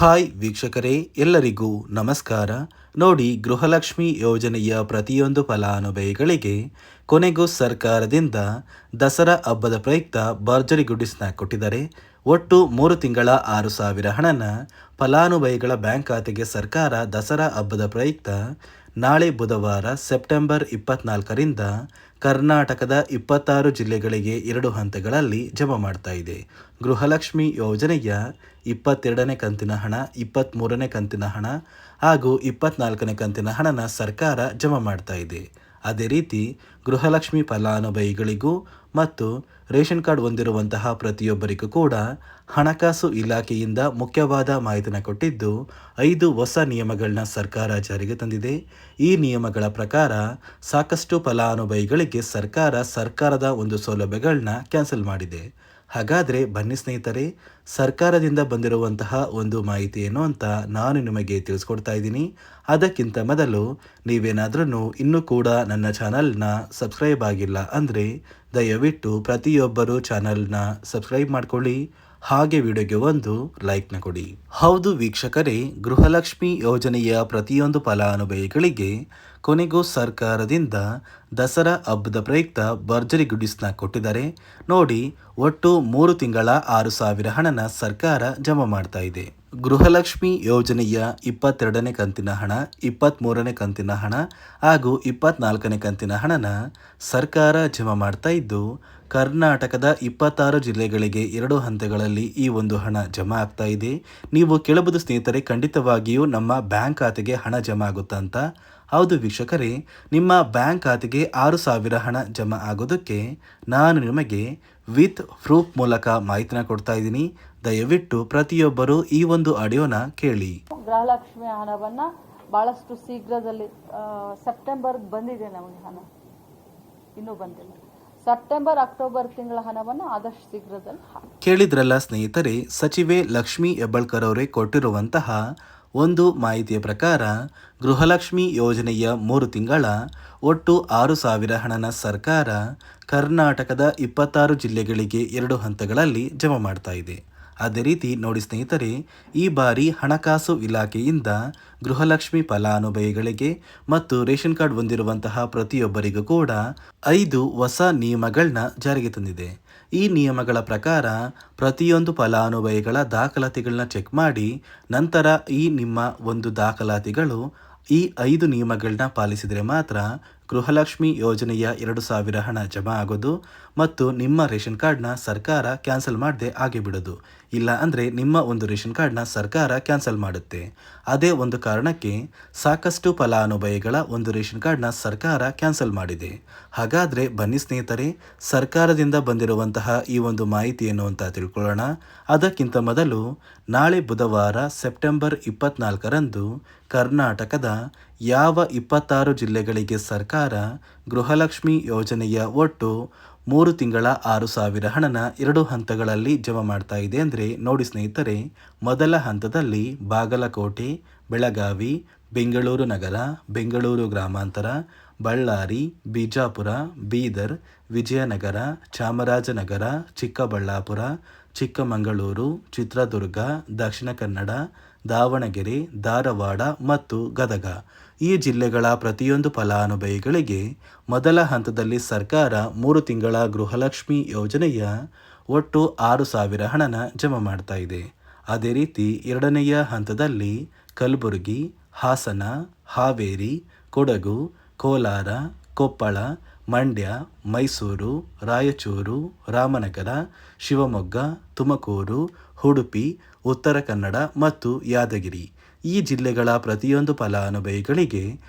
Hi ವೀಕ್ಷಕರೇ, ಎಲ್ಲರಿಗೂ ನಮಸ್ಕಾರ. ನೋಡಿ, ಗೃಹಲಕ್ಷ್ಮಿ ಯೋಜನೆಯ ಪ್ರತಿಯೊಂದು ಫಲಾನುಭವಿಗಳಿಗೆ ಕೊನೆಗೂ ಸರ್ಕಾರದಿಂದ ದಸರಾ ಹಬ್ಬದ ಪ್ರಯುಕ್ತ ಭರ್ಜರಿ ಗುಡ್ಡಿ ಸ್ನ್ಯಾಕ್ ಕೊಟ್ಟಿದ್ದಾರೆ. ಒಟ್ಟು 3 ತಿಂಗಳ 6,000 ಹಣನ ಫಲಾನುಭವಿಗಳ ಬ್ಯಾಂಕ್ ಖಾತೆಗೆ ಸರ್ಕಾರ ದಸರಾ ಹಬ್ಬದ ಪ್ರಯುಕ್ತ ನಾಳೆ ಬುಧವಾರ ಸೆಪ್ಟೆಂಬರ್ 24ರಿಂದ ಕರ್ನಾಟಕದ 26 ಜಿಲ್ಲೆಗಳಿಗೆ 2 ಹಂತಗಳಲ್ಲಿ ಜಮಾ ಮಾಡ್ತಾ ಇದೆ. ಗೃಹಲಕ್ಷ್ಮಿ ಯೋಜನೆಯ 22ನೇ ಕಂತಿನ ಹಣ, 23ನೇ ಕಂತಿನ ಹಣ ಹಾಗೂ 24ನೇ ಕಂತಿನ ಹಣನ ಸರ್ಕಾರ ಜಮಾ ಮಾಡ್ತಾ ಇದೆ. ಅದೇ ರೀತಿ ಗೃಹಲಕ್ಷ್ಮಿ ಫಲಾನುಭವಿಗಳಿಗೂ ಮತ್ತು ರೇಷನ್ ಕಾರ್ಡ್ ಹೊಂದಿರುವಂತಹ ಪ್ರತಿಯೊಬ್ಬರಿಗೂ ಕೂಡ ಹಣಕಾಸು ಇಲಾಖೆಯಿಂದ ಮುಖ್ಯವಾದ ಮಾಹಿತಿನ ಕೊಟ್ಟಿದ್ದು 5 ಹೊಸ ನಿಯಮಗಳನ್ನ ಸರ್ಕಾರ ಜಾರಿಗೆ ತಂದಿದೆ. ಈ ನಿಯಮಗಳ ಪ್ರಕಾರ ಸಾಕಷ್ಟು ಫಲಾನುಭವಿಗಳಿಗೆ ಸರ್ಕಾರದ ಒಂದು ಸೌಲಭ್ಯಗಳನ್ನ ಕ್ಯಾನ್ಸಲ್ ಮಾಡಿದೆ. ಹಾಗಾದರೆ ಬನ್ನಿ ಸ್ನೇಹಿತರೆ, ಸರ್ಕಾರದಿಂದ ಬಂದಿರುವಂತಹ ಒಂದು ಮಾಹಿತಿ ಏನು ಅಂತ ನಾನು ನಿಮಗೆ ತಿಳಿಸ್ಕೊಡ್ತಾ ಇದ್ದೀನಿ. ಅದಕ್ಕಿಂತ ಮೊದಲು ನೀವೇನಾದ್ರೂ ಇನ್ನೂ ಕೂಡ ನನ್ನ ಚಾನಲ್ನ ಸಬ್ಸ್ಕ್ರೈಬ್ ಆಗಿಲ್ಲ ಅಂದರೆ ದಯವಿಟ್ಟು ಪ್ರತಿಯೊಬ್ಬರು ಚಾನಲ್ನ ಸಬ್ಸ್ಕ್ರೈಬ್ ಮಾಡ್ಕೊಳ್ಳಿ, ಹಾಗೆ ವಿಡಿಯೋಗೆ ಒಂದು ಲೈಕ್ನ ಕೊಡಿ. ಹೌದು ವೀಕ್ಷಕರೇ, ಗೃಹಲಕ್ಷ್ಮಿ ಯೋಜನೆಯ ಪ್ರತಿಯೊಂದು ಫಲಾನುಭವಿಗಳಿಗೆ ಕೊನೆಗೂ ಸರ್ಕಾರದಿಂದ ದಸರಾ ಹಬ್ಬದ ಪ್ರಯುಕ್ತ ಭರ್ಜರಿ ಗುಡ್ಡಿ ಸ್ನ್ಯಾಕ್ ಕೊಟ್ಟಿದ್ದಾರೆ. ನೋಡಿ, ಒಟ್ಟು 3 ತಿಂಗಳ 6,000 ಹಣನ ಸರ್ಕಾರ ಜಮಾ ಮಾಡ್ತಾ ಇದೆ. ಗೃಹಲಕ್ಷ್ಮಿ ಯೋಜನೆಯ 22ನೇ ಕಂತಿನ ಹಣ, 23ನೇ ಕಂತಿನ ಹಣ ಹಾಗೂ 24ನೇ ಕಂತಿನ ಹಣನ ಸರ್ಕಾರ ಜಮಾ ಮಾಡ್ತಾ ಇದ್ದು, ಕರ್ನಾಟಕದ 26 ಜಿಲ್ಲೆಗಳಿಗೆ 2 ಹಂತಗಳಲ್ಲಿ ಈ ಒಂದು ಹಣ ಜಮಾ ಆಗ್ತಾ ಇದೆ. ನೀವು ಕೇಳಬಹುದು ಸ್ನೇಹಿತರೆ, ಖಂಡಿತವಾಗಿಯೂ ನಮ್ಮ ಬ್ಯಾಂಕ್ ಖಾತೆಗೆ ಹಣ ಜಮಾ ಆಗುತ್ತಾ ಅಂತ. ಹೌದು ವೀಕ್ಷಕರೇ, ನಿಮ್ಮ ಬ್ಯಾಂಕ್ ಖಾತೆಗೆ 6,000 ಹಣ ಜಮಾ ಆಗೋದಕ್ಕೆ ನಾನು ನಿಮಗೆ ವಿತ್ ಪ್ರೂಫ್ ಮೂಲಕ ಮಾಹಿತಿನ ಕೊಡ್ತಾ ಇದ್ದೀನಿ. ದಯವಿಟ್ಟು ಪ್ರತಿಯೊಬ್ಬರು ಈ ಒಂದು ಆಡಿಯೋನ ಕೇಳಿ. ಗೃಹಲಕ್ಷ್ಮಿ ಹಣವನ್ನ ಬಹಳಷ್ಟು ಶೀಘ್ರದಲ್ಲಿ ಸೆಪ್ಟೆಂಬರ್ ಬಂದಿದೆ, ನಮಗೆ ಹಣ ಇನ್ನೂ ಬಂದಿಲ್ಲ. ಸೆಪ್ಟೆಂಬರ್ ಅಕ್ಟೋಬರ್ ತಿಂಗಳ ಹಣವನ್ನು ಆದಷ್ಟು ಶೀಘ್ರದಲ್ಲಿ ಕೇಳಿದ್ರಲ್ಲ ಸ್ನೇಹಿತರೆ, ಸಚಿವೆ ಲಕ್ಷ್ಮಿ ಹೆಬ್ಬಾಳ್ಕರ್ ಅವರೇ ಕೊಟ್ಟಿರುವಂತಹ ಒಂದು ಮಾಹಿತಿಯ ಪ್ರಕಾರ ಗೃಹಲಕ್ಷ್ಮಿ ಯೋಜನೆಯ 3 ತಿಂಗಳ ಒಟ್ಟು 6,000 ಹಣನ ಸರ್ಕಾರ ಕರ್ನಾಟಕದ 26 ಜಿಲ್ಲೆಗಳಿಗೆ 2 ಹಂತಗಳಲ್ಲಿ ಜಮಾ ಮಾಡ್ತಾ ಇದೆ. ಅದೇ ರೀತಿ ನೋಡಿ ಸ್ನೇಹಿತರೆ, ಈ ಬಾರಿ ಹಣಕಾಸು ಇಲಾಖೆಯಿಂದ ಗೃಹಲಕ್ಷ್ಮಿ ಫಲಾನುಭವಿಗಳಿಗೆ ಮತ್ತು ರೇಷನ್ ಕಾರ್ಡ್ ಹೊಂದಿರುವಂತಹ ಪ್ರತಿಯೊಬ್ಬರಿಗೂ ಕೂಡ 5 ಹೊಸ ನಿಯಮಗಳನ್ನ ಜಾರಿಗೆ ತಂದಿದೆ. ಈ ನಿಯಮಗಳ ಪ್ರಕಾರ ಪ್ರತಿಯೊಂದು ಫಲಾನುಭವಿಗಳ ದಾಖಲಾತಿಗಳನ್ನ ಚೆಕ್ ಮಾಡಿ ನಂತರ ಈ ನಿಮ್ಮ ಒಂದು ದಾಖಲಾತಿಗಳು ಈ 5 ನಿಯಮಗಳನ್ನ ಪಾಲಿಸಿದರೆ ಮಾತ್ರ ಗೃಹಲಕ್ಷ್ಮಿ ಯೋಜನೆಯ 2,000 ಹಣ ಜಮಾ ಆಗೋದು ಮತ್ತು ನಿಮ್ಮ ರೇಷನ್ ಕಾರ್ಡ್ನ ಸರ್ಕಾರ ಕ್ಯಾನ್ಸಲ್ ಮಾಡದೆ ಹಾಗೆ ಬಿಡೋದು. ಇಲ್ಲ ಅಂದರೆ ನಿಮ್ಮ ಒಂದು ರೇಷನ್ ಕಾರ್ಡ್ನ ಸರ್ಕಾರ ಕ್ಯಾನ್ಸಲ್ ಮಾಡುತ್ತೆ. ಅದೇ ಒಂದು ಕಾರಣಕ್ಕೆ ಸಾಕಷ್ಟು ಫಲಾನುಭವಿಗಳ ಒಂದು ರೇಷನ್ ಕಾರ್ಡ್ನ ಸರ್ಕಾರ ಕ್ಯಾನ್ಸಲ್ ಮಾಡಿದೆ. ಹಾಗಾದರೆ ಬನ್ನಿ ಸ್ನೇಹಿತರೆ, ಸರ್ಕಾರದಿಂದ ಬಂದಿರುವಂತಹ ಈ ಒಂದು ಮಾಹಿತಿ ಏನು ಅಂತ ತಿಳ್ಕೊಳ್ಳೋಣ. ಅದಕ್ಕಿಂತ ಮೊದಲು ನಾಳೆ ಬುಧವಾರ ಸೆಪ್ಟೆಂಬರ್ 24ರಂದು ಕರ್ನಾಟಕದ ಯಾವ 26 ಜಿಲ್ಲೆಗಳಿಗೆ ಸರ್ಕಾರ ಗೃಹಲಕ್ಷ್ಮಿ ಯೋಜನೆಯ ಒಟ್ಟು 3 ತಿಂಗಳ 6,000 ಹಣನ 2 ಹಂತಗಳಲ್ಲಿ ಜಮಾ ಮಾಡ್ತಾ ಇದೆ ಅಂದರೆ ನೋಡಿ ಸ್ನೇಹಿತರೆ, ಮೊದಲ ಹಂತದಲ್ಲಿ ಬಾಗಲಕೋಟೆ, ಬೆಳಗಾವಿ, ಬೆಂಗಳೂರು ನಗರ, ಬೆಂಗಳೂರು ಗ್ರಾಮಾಂತರ, ಬಳ್ಳಾರಿ, ಬಿಜಾಪುರ, ಬೀದರ್, ವಿಜಯನಗರ, ಚಾಮರಾಜನಗರ, ಚಿಕ್ಕಬಳ್ಳಾಪುರ, ಚಿಕ್ಕಮಗಳೂರು, ಚಿತ್ರದುರ್ಗ, ದಕ್ಷಿಣ ಕನ್ನಡ, ದಾವಣಗೆರೆ, ಧಾರವಾಡ ಮತ್ತು ಗದಗ ಈ ಜಿಲ್ಲೆಗಳ ಪ್ರತಿಯೊಂದು ಫಲಾನುಭವಿಗಳಿಗೆ ಮೊದಲ ಹಂತದಲ್ಲಿ ಸರ್ಕಾರ 3 ತಿಂಗಳ ಗೃಹಲಕ್ಷ್ಮಿ ಯೋಜನೆಯ ಒಟ್ಟು 6,000 ಹಣನ ಜಮಾ ಮಾಡ್ತಾ ಇದೆ. ಅದೇ ರೀತಿ ಎರಡನೆಯ ಹಂತದಲ್ಲಿ ಕಲಬುರಗಿ, ಹಾಸನ, ಹಾವೇರಿ, ಕೊಡಗು, ಕೋಲಾರ, ಕೊಪ್ಪಳ, ಮಂಡ್ಯ, ಮೈಸೂರು, ರಾಯಚೂರು, ರಾಮನಗರ, ಶಿವಮೊಗ್ಗ, ತುಮಕೂರು, ಉಡುಪಿ, ಉತ್ತರ ಕನ್ನಡ ಮತ್ತು ಯಾದಗಿರಿ ಈ ಜಿಲ್ಲೆಗಳ ಪ್ರತಿಯೊಂದು ಫಲಾನುಭವಿಗಳಿಗೆ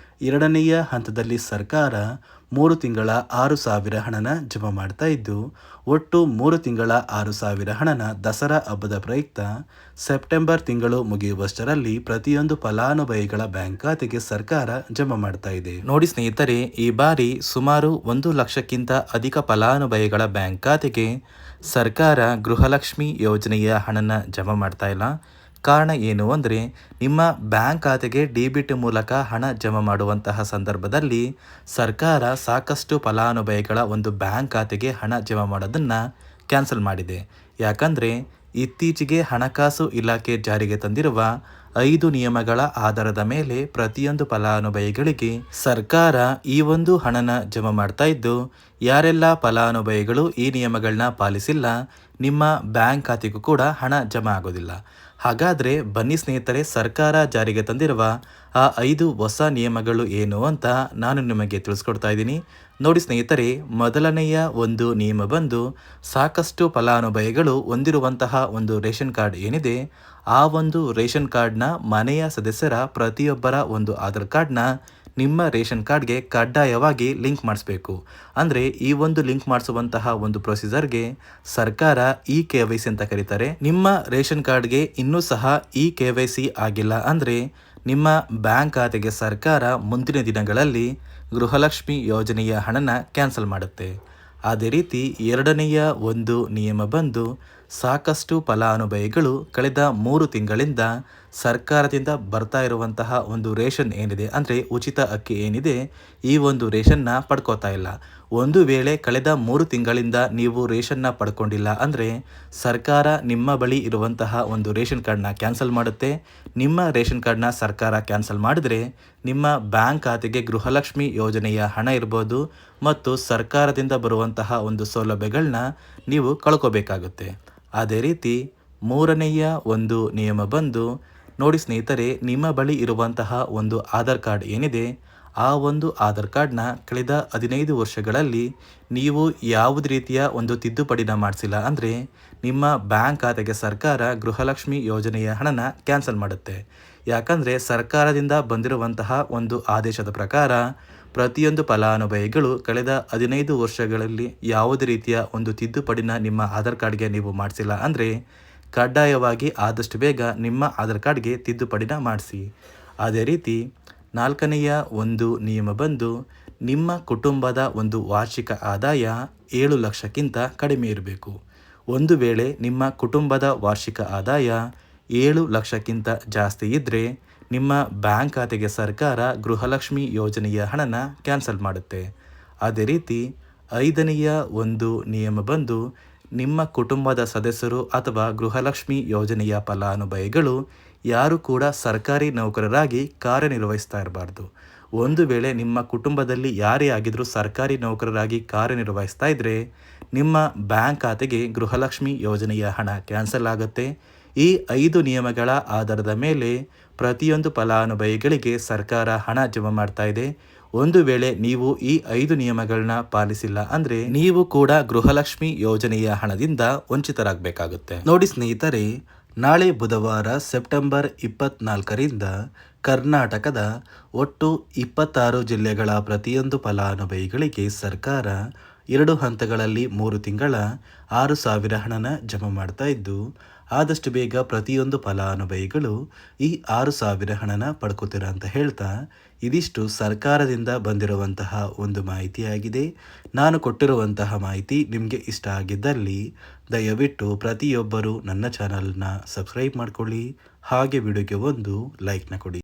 ಎರಡನೆಯ ಹಂತದಲ್ಲಿ ಸರ್ಕಾರ 3 ತಿಂಗಳ 6,000 ಹಣನ ಜಮಾ ಮಾಡ್ತಾ ಇದ್ದು, ಒಟ್ಟು 3 ತಿಂಗಳ 6,000 ಹಣನ ದಸರಾ ಹಬ್ಬದ ಪ್ರಯುಕ್ತ ಸೆಪ್ಟೆಂಬರ್ ತಿಂಗಳು ಮುಗಿಯುವಷ್ಟರಲ್ಲಿ ಪ್ರತಿಯೊಂದು ಫಲಾನುಭವಿಗಳ ಬ್ಯಾಂಕ್ ಖಾತೆಗೆ ಸರ್ಕಾರ ಜಮಾ ಮಾಡ್ತಾ ಇದೆ. ನೋಡಿ ಸ್ನೇಹಿತರೆ, ಈ ಬಾರಿ ಸುಮಾರು 1 ಲಕ್ಷಕ್ಕಿಂತ ಅಧಿಕ ಫಲಾನುಭವಿಗಳ ಬ್ಯಾಂಕ್ ಖಾತೆಗೆ ಸರ್ಕಾರ ಗೃಹಲಕ್ಷ್ಮಿ ಯೋಜನೆಯ ಹಣನ ಜಮಾ ಮಾಡ್ತಾ ಇಲ್ಲ. ಕಾರಣ ಏನು ಅಂದರೆ, ನಿಮ್ಮ ಬ್ಯಾಂಕ್ ಖಾತೆಗೆ ಡೆಬಿಟ್ ಮೂಲಕ ಹಣ ಜಮಾ ಮಾಡುವಂತಹ ಸಂದರ್ಭದಲ್ಲಿ ಸರ್ಕಾರ ಸಾಕಷ್ಟು ಫಲಾನುಭವಿಗಳ ಒಂದು ಬ್ಯಾಂಕ್ ಖಾತೆಗೆ ಹಣ ಜಮಾ ಮಾಡೋದನ್ನು ಕ್ಯಾನ್ಸಲ್ ಮಾಡಿದೆ. ಯಾಕಂದರೆ ಇತ್ತೀಚೆಗೆ ಹಣಕಾಸು ಇಲಾಖೆ ಜಾರಿಗೆ ತಂದಿರುವ 5 ನಿಯಮಗಳ ಆಧಾರದ ಮೇಲೆ ಪ್ರತಿಯೊಂದು ಫಲಾನುಭವಿಗಳಿಗೆ ಸರ್ಕಾರ ಈ ಒಂದು ಹಣನ ಜಮಾ ಮಾಡ್ತಾ ಇದ್ದು, ಯಾರೆಲ್ಲ ಫಲಾನುಭವಿಗಳು ಈ ನಿಯಮಗಳನ್ನ ಪಾಲಿಸಿಲ್ಲ ನಿಮ್ಮ ಬ್ಯಾಂಕ್ ಖಾತೆಗೂ ಕೂಡ ಹಣ ಜಮಾ ಆಗೋದಿಲ್ಲ. ಹಾಗಾದರೆ ಬನ್ನಿ ಸ್ನೇಹಿತರೆ, ಸರ್ಕಾರ ಜಾರಿಗೆ ತಂದಿರುವ ಆ 5 ಹೊಸ ನಿಯಮಗಳು ಏನು ಅಂತ ನಾನು ನಿಮಗೆ ತಿಳಿಸ್ಕೊಡ್ತಾ ಇದ್ದೀನಿ. ನೋಡಿ ಸ್ನೇಹಿತರೆ, ಮೊದಲನೆಯ ಒಂದು ನಿಯಮ ಬಂದು ಸಾಕಷ್ಟು ಫಲಾನುಭವಿಗಳು ಹೊಂದಿರುವಂತಹ ಒಂದು ರೇಷನ್ ಕಾರ್ಡ್ ಏನಿದೆ, ಆ ಒಂದು ರೇಷನ್ ಕಾರ್ಡ್ನ ಮನೆಯ ಸದಸ್ಯರ ಪ್ರತಿಯೊಬ್ಬರ ಒಂದು ಆಧಾರ್ ಕಾರ್ಡ್ನ ನಿಮ್ಮ ರೇಷನ್ ಕಾರ್ಡ್ಗೆ ಕಡ್ಡಾಯವಾಗಿ ಲಿಂಕ್ ಮಾಡಿಸ್ಬೇಕು. ಅಂದರೆ ಈ ಒಂದು ಲಿಂಕ್ ಮಾಡಿಸುವಂತಹ ಒಂದು ಪ್ರೊಸೀಜರ್ಗೆ ಸರ್ಕಾರ KYC ಅಂತ ಕರೀತಾರೆ. ನಿಮ್ಮ ರೇಷನ್ ಕಾರ್ಡ್ಗೆ ಇನ್ನೂ ಸಹ KYC ಆಗಿಲ್ಲ ಅಂದರೆ ನಿಮ್ಮ ಬ್ಯಾಂಕ್ ಖಾತೆಗೆ ಸರ್ಕಾರ ಮುಂದಿನ ದಿನಗಳಲ್ಲಿ ಗೃಹಲಕ್ಷ್ಮಿ ಯೋಜನೆಯ ಹಣನ ಕ್ಯಾನ್ಸಲ್ ಮಾಡುತ್ತೆ. ಅದೇ ರೀತಿ ಎರಡನೆಯ ಒಂದು ನಿಯಮ ಬಂದು ಸಾಕಷ್ಟು ಫಲಾನುಭವಿಗಳು ಕಳೆದ 3 ತಿಂಗಳಿಂದ ಸರ್ಕಾರದಿಂದ ಬರ್ತಾ ಇರುವಂತಹ ಒಂದು ರೇಷನ್ ಏನಿದೆ, ಅಂದರೆ ಉಚಿತ ಅಕ್ಕಿ ಏನಿದೆ, ಈ ಒಂದು ರೇಷನ್ನ ಪಡ್ಕೋತಾ ಇಲ್ಲ. ಒಂದು ವೇಳೆ ಕಳೆದ 3 ತಿಂಗಳಿಂದ ನೀವು ರೇಷನ್ನ ಪಡ್ಕೊಂಡಿಲ್ಲ ಅಂದರೆ ಸರ್ಕಾರ ನಿಮ್ಮ ಬಳಿ ಇರುವಂತಹ ಒಂದು ರೇಷನ್ ಕಾರ್ಡ್ನ ಕ್ಯಾನ್ಸಲ್ ಮಾಡುತ್ತೆ. ನಿಮ್ಮ ರೇಷನ್ ಕಾರ್ಡ್ನ ಸರ್ಕಾರ ಕ್ಯಾನ್ಸಲ್ ಮಾಡಿದ್ರೆ ನಿಮ್ಮ ಬ್ಯಾಂಕ್ ಖಾತೆಗೆ ಗೃಹಲಕ್ಷ್ಮಿ ಯೋಜನೆಯ ಹಣ ಇರ್ಬೋದು ಮತ್ತು ಸರ್ಕಾರದಿಂದ ಬರುವಂತಹ ಒಂದು ಸೌಲಭ್ಯಗಳನ್ನ ನೀವು ಕಳ್ಕೋಬೇಕಾಗುತ್ತೆ. ಅದೇ ರೀತಿ ಮೂರನೆಯ ಒಂದು ನಿಯಮ ಬಂದು ನೋಡಿ ಸ್ನೇಹಿತರೆ, ನಿಮ್ಮ ಬಳಿ ಇರುವಂತಹ ಒಂದು ಆಧಾರ್ ಕಾರ್ಡ್ ಏನಿದೆ, ಆ ಒಂದು ಆಧಾರ್ ಕಾರ್ಡ್ನ ಕಳೆದ 15 ವರ್ಷಗಳಲ್ಲಿ ನೀವು ಯಾವುದೇ ರೀತಿಯ ಒಂದು ತಿದ್ದುಪಡಿನ ಮಾಡಿಸಿಲ್ಲ ಅಂದರೆ ನಿಮ್ಮ ಬ್ಯಾಂಕ್ ಖಾತೆಗೆ ಸರ್ಕಾರ ಗೃಹಲಕ್ಷ್ಮಿ ಯೋಜನೆಯ ಹಣನ ಕ್ಯಾನ್ಸಲ್ ಮಾಡುತ್ತೆ. ಯಾಕಂದರೆ ಸರ್ಕಾರದಿಂದ ಬಂದಿರುವಂತಹ ಒಂದು ಆದೇಶದ ಪ್ರಕಾರ ಪ್ರತಿಯೊಂದು ಫಲಾನುಭವಿಗಳು ಕಳೆದ 15 ವರ್ಷಗಳಲ್ಲಿ ಯಾವುದೇ ರೀತಿಯ ಒಂದು ತಿದ್ದುಪಡಿನ ನಿಮ್ಮ ಆಧಾರ್ ಕಾರ್ಡ್ಗೆ ನೀವು ಮಾಡಿಸಿಲ್ಲ ಅಂದರೆ ಕಡ್ಡಾಯವಾಗಿ ಆದಷ್ಟು ಬೇಗ ನಿಮ್ಮ ಆಧಾರ್ ಕಾರ್ಡ್ಗೆ ತಿದ್ದುಪಡಿನ ಮಾಡಿಸಿ. ಅದೇ ರೀತಿ ನಾಲ್ಕನೆಯ ಒಂದು ನಿಯಮ ಬಂದು ನಿಮ್ಮ ಕುಟುಂಬದ ಒಂದು ವಾರ್ಷಿಕ ಆದಾಯ 7 ಲಕ್ಷಕ್ಕಿಂತ ಕಡಿಮೆ ಇರಬೇಕು. ಒಂದು ವೇಳೆ ನಿಮ್ಮ ಕುಟುಂಬದ ವಾರ್ಷಿಕ ಆದಾಯ 7 ಲಕ್ಷಕ್ಕಿಂತ ಜಾಸ್ತಿ ಇದ್ದರೆ ನಿಮ್ಮ ಬ್ಯಾಂಕ್ ಖಾತೆಗೆ ಸರ್ಕಾರ ಗೃಹಲಕ್ಷ್ಮಿ ಯೋಜನೆಯ ಹಣನ ಕ್ಯಾನ್ಸಲ್ ಮಾಡುತ್ತೆ. ಅದೇ ರೀತಿ ಐದನೆಯ ಒಂದು ನಿಯಮ ಬಂದು ನಿಮ್ಮ ಕುಟುಂಬದ ಸದಸ್ಯರು ಅಥವಾ ಗೃಹಲಕ್ಷ್ಮಿ ಯೋಜನೆಯ ಫಲಾನುಭವಿಗಳು ಯಾರು ಕೂಡ ಸರ್ಕಾರಿ ನೌಕರರಾಗಿ ಕಾರ್ಯನಿರ್ವಹಿಸ್ತಾ ಇರಬಾರ್ದು. ಒಂದು ವೇಳೆ ನಿಮ್ಮ ಕುಟುಂಬದಲ್ಲಿ ಯಾರೇ ಆಗಿದ್ರೂ ಸರ್ಕಾರಿ ನೌಕರರಾಗಿ ಕಾರ್ಯನಿರ್ವಹಿಸ್ತಾ ಇದ್ದರೆ ನಿಮ್ಮ ಬ್ಯಾಂಕ್ ಖಾತೆಗೆ ಗೃಹಲಕ್ಷ್ಮಿ ಯೋಜನೆಯ ಹಣ ಕ್ಯಾನ್ಸಲ್ ಆಗುತ್ತೆ. ಈ 5 ನಿಯಮಗಳ ಆಧಾರದ ಮೇಲೆ ಪ್ರತಿಯೊಂದು ಫಲಾನುಭವಿಗಳಿಗೆ ಸರ್ಕಾರ ಹಣ ಜಮಾ ಮಾಡ್ತಾ ಇದೆ. ಒಂದು ವೇಳೆ ನೀವು ಈ 5 ನಿಯಮಗಳನ್ನ ಪಾಲಿಸಿಲ್ಲ ಅಂದರೆ ನೀವು ಕೂಡ ಗೃಹಲಕ್ಷ್ಮಿ ಯೋಜನೆಯ ಹಣದಿಂದ ವಂಚಿತರಾಗಬೇಕಾಗುತ್ತೆ. ನೋಡಿ ಸ್ನೇಹಿತರೆ, ನಾಳೆ ಬುಧವಾರ ಸೆಪ್ಟೆಂಬರ್ 24ರಿಂದ ಕರ್ನಾಟಕದ ಒಟ್ಟು 26 ಜಿಲ್ಲೆಗಳ ಪ್ರತಿಯೊಂದು ಫಲಾನುಭವಿಗಳಿಗೆ ಸರ್ಕಾರ 2 ಹಂತಗಳಲ್ಲಿ 3 ತಿಂಗಳ 6,000 ಹಣನ ಜಮಾ ಮಾಡ್ತಾ ಇದ್ದು, ಆದಷ್ಟು ಬೇಗ ಪ್ರತಿಯೊಂದು ಫಲಾನುಭವಿಗಳು ಈ 6,000 ಹಣನ ಪಡ್ಕೋತೀರ ಅಂತ ಹೇಳ್ತಾ, ಇದಿಷ್ಟು ಸರ್ಕಾರದಿಂದ ಬಂದಿರುವಂತಹ ಒಂದು ಮಾಹಿತಿಯಾಗಿದೆ. ನಾನು ಕೊಟ್ಟಿರುವಂತಹ ಮಾಹಿತಿ ನಿಮಗೆ ಇಷ್ಟ ಆಗಿದ್ದಲ್ಲಿ ದಯವಿಟ್ಟು ಪ್ರತಿಯೊಬ್ಬರು ನನ್ನ ಚಾನಲ್ನ ಸಬ್ಸ್ಕ್ರೈಬ್ ಮಾಡ್ಕೊಳ್ಳಿ, ಹಾಗೆ ವಿಡಿಯೋಗೆ ಒಂದು ಲೈಕ್ನ ಕೊಡಿ.